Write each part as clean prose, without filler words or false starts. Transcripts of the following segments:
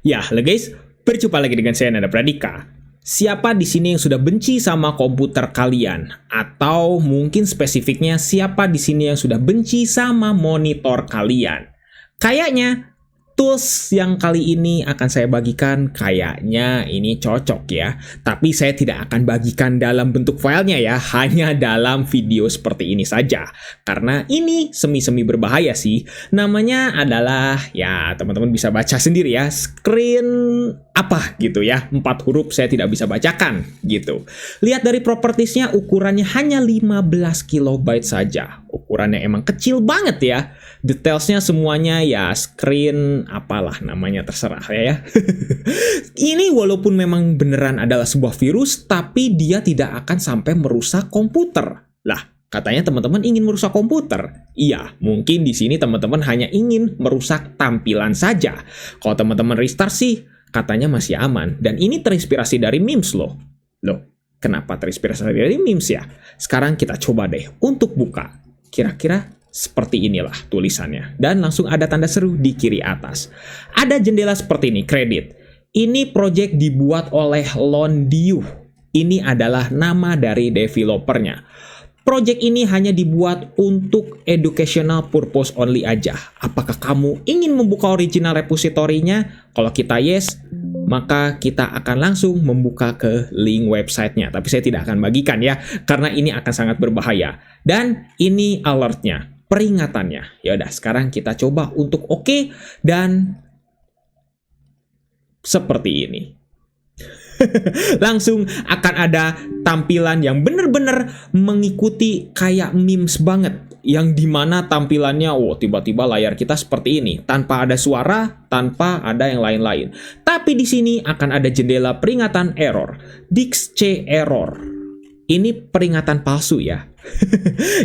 Ya, halo guys, berjumpa lagi dengan saya Nanda Pradika. Siapa di sini yang sudah benci sama komputer kalian? Atau mungkin spesifiknya siapa di sini yang sudah benci sama monitor kalian? Kayaknya tools yang kali ini akan saya bagikan kayaknya ini cocok ya. Tapi saya tidak akan bagikan dalam bentuk filenya ya, hanya dalam video seperti ini saja. Karena ini semi-semi berbahaya sih. Namanya adalah, ya teman-teman bisa baca sendiri ya, screen apa gitu ya. 4 huruf saya tidak bisa bacakan gitu. Lihat dari propertiesnya, ukurannya hanya 15 KB saja. Ukurannya emang kecil banget ya. Detailsnya semuanya ya screen apalah namanya terserah ya. Ini walaupun memang beneran adalah sebuah virus, tapi dia tidak akan sampai merusak komputer. Lah, katanya teman-teman ingin merusak komputer. Iya, mungkin di sini teman-teman hanya ingin merusak tampilan saja. Kalau teman-teman restart sih, katanya masih aman. Dan ini terinspirasi dari memes loh. Loh, kenapa terinspirasi dari memes ya? Sekarang kita coba deh untuk buka. Kira-kira seperti inilah tulisannya. Dan langsung ada tanda seru di kiri atas. Ada jendela seperti ini, kredit. Ini project dibuat oleh Londiu. Ini adalah nama dari developernya. Project ini hanya dibuat untuk educational purpose only aja. Apakah kamu ingin membuka original repository-nya? Kalau kita yes, maka kita akan langsung membuka ke link websitenya. Tapi saya tidak akan bagikan ya, karena ini akan sangat berbahaya. Dan ini alertnya, peringatannya. Ya udah, sekarang kita coba untuk oke, dan seperti ini. Langsung akan ada tampilan yang bener-bener mengikuti kayak memes banget, yang dimana tampilannya tiba-tiba layar kita seperti ini, tanpa ada suara, tanpa ada yang lain-lain. Tapi di sini akan ada jendela peringatan error, DixC error. Ini peringatan palsu ya.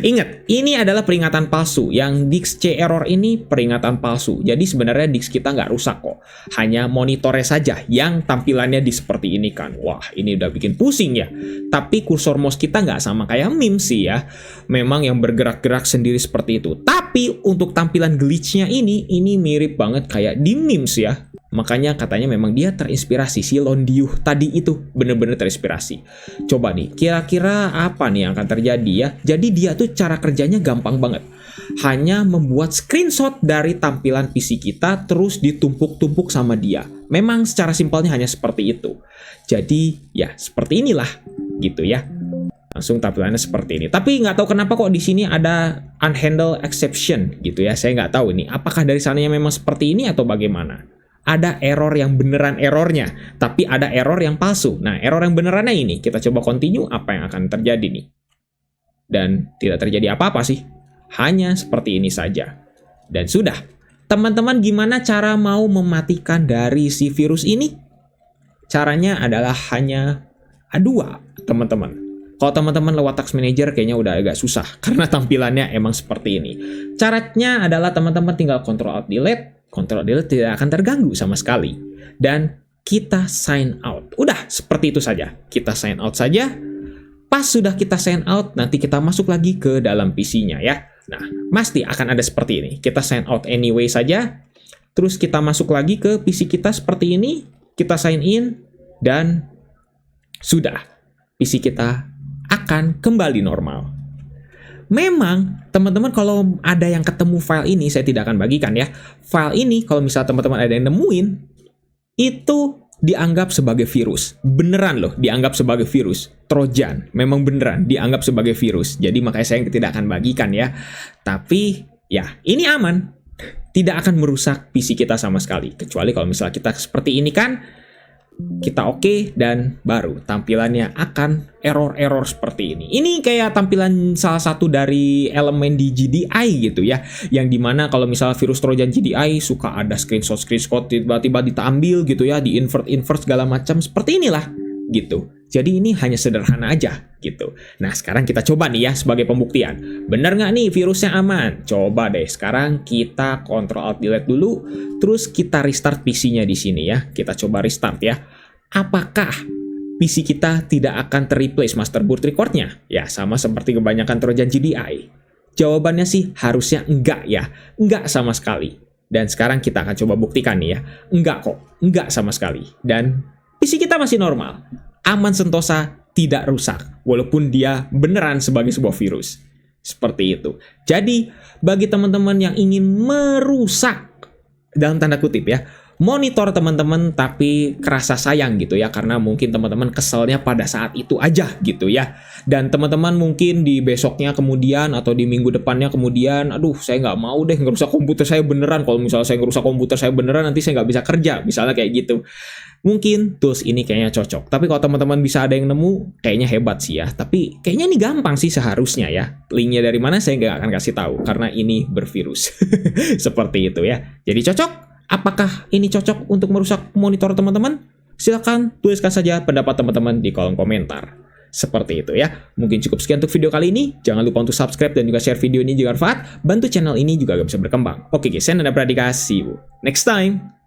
Ingat, ini adalah peringatan palsu. Yang DixC error ini peringatan palsu. Jadi sebenarnya Dix kita nggak rusak kok. Hanya monitornya saja yang tampilannya di seperti ini kan. Wah, ini udah bikin pusing ya. Tapi kursor mouse kita nggak sama kayak memes sih ya. Memang yang bergerak-gerak sendiri seperti itu. Tapi untuk tampilan glitch-nya ini mirip banget kayak di memes ya. Makanya katanya memang dia terinspirasi, si Londiu tadi itu bener-bener terinspirasi. Coba nih, kira-kira apa nih yang akan terjadi ya? Jadi dia tuh cara kerjanya gampang banget. Hanya membuat screenshot dari tampilan PC kita, terus ditumpuk-tumpuk sama dia. Memang secara simpelnya hanya seperti itu. Jadi ya seperti inilah gitu ya. Langsung tampilannya seperti ini. Tapi nggak tahu kenapa kok di sini ada unhandled exception gitu ya. Saya nggak tahu ini. Apakah dari sananya memang seperti ini atau bagaimana? Ada error yang beneran errornya, tapi ada error yang palsu. Nah, error yang benerannya ini, kita coba continue, apa yang akan terjadi nih. Dan tidak terjadi apa-apa sih. Hanya seperti ini saja. Dan sudah. Teman-teman gimana cara mau mematikan dari si virus ini? Caranya adalah hanya dua, teman-teman. Kalau teman-teman lewat Task Manager kayaknya udah agak susah, karena tampilannya emang seperti ini. Caranya adalah teman-teman tinggal Ctrl-Alt-Delete, Ctrl-Delete tidak akan terganggu sama sekali. Dan kita sign out. Udah, seperti itu saja. Kita sign out saja. Pas sudah kita sign out, nanti kita masuk lagi ke dalam PC-nya ya. Nah, pasti akan ada seperti ini. Kita sign out anyway saja. Terus kita masuk lagi ke PC kita seperti ini. Kita sign in. Dan sudah. PC kita akan kembali normal. Memang, teman-teman kalau ada yang ketemu file ini, saya tidak akan bagikan ya. File ini, kalau misalnya teman-teman ada yang nemuin, itu dianggap sebagai virus. Beneran loh, dianggap sebagai virus. Trojan, memang beneran dianggap sebagai virus. Jadi makanya saya tidak akan bagikan ya. Tapi, ya ini aman. Tidak akan merusak PC kita sama sekali. Kecuali kalau misalnya kita seperti ini kan, kita oke, dan baru tampilannya akan error-error seperti ini. Ini kayak tampilan salah satu dari elemen di GDI gitu ya, yang dimana kalau misalnya virus Trojan GDI suka ada screenshot tiba-tiba diambil gitu ya, di invert segala macam seperti inilah gitu. Jadi ini hanya sederhana aja gitu. Nah sekarang kita coba nih ya sebagai pembuktian. Bener nggak nih virusnya aman? Coba deh sekarang kita Ctrl-Alt-Delete dulu. Terus kita restart PC-nya di sini ya. Kita coba restart ya. Apakah PC kita tidak akan ter-replace master boot record-nya? Ya sama seperti kebanyakan Trojan GDI. Jawabannya sih harusnya enggak ya. Enggak sama sekali. Dan sekarang kita akan coba buktikan nih ya. Enggak kok, enggak sama sekali. Dan PC kita masih normal. Aman sentosa, tidak rusak. Walaupun dia beneran sebagai sebuah virus. Seperti itu. Jadi, bagi teman-teman yang ingin merusak, dalam tanda kutip ya, monitor teman-teman tapi kerasa sayang gitu ya, karena mungkin teman-teman keselnya pada saat itu aja gitu ya, dan teman-teman mungkin di besoknya kemudian atau di minggu depannya kemudian, aduh saya nggak mau deh ngerusak komputer saya beneran, kalau misalnya saya ngerusak komputer saya beneran nanti saya nggak bisa kerja, misalnya kayak gitu. Mungkin tools ini kayaknya cocok, tapi kalau teman-teman bisa ada yang nemu, kayaknya hebat sih ya, tapi kayaknya ini gampang sih seharusnya ya. Linknya dari mana saya nggak akan kasih tahu, karena ini bervirus. Seperti itu ya, jadi cocok. Apakah ini cocok untuk merusak monitor teman-teman? Silahkan tuliskan saja pendapat teman-teman di kolom komentar. Seperti itu ya. Mungkin cukup sekian untuk video kali ini. Jangan lupa untuk subscribe dan juga share video ini jika bermanfaat. Bantu channel ini juga bisa berkembang. Oke guys, saya Nanda Pradika. See you next time.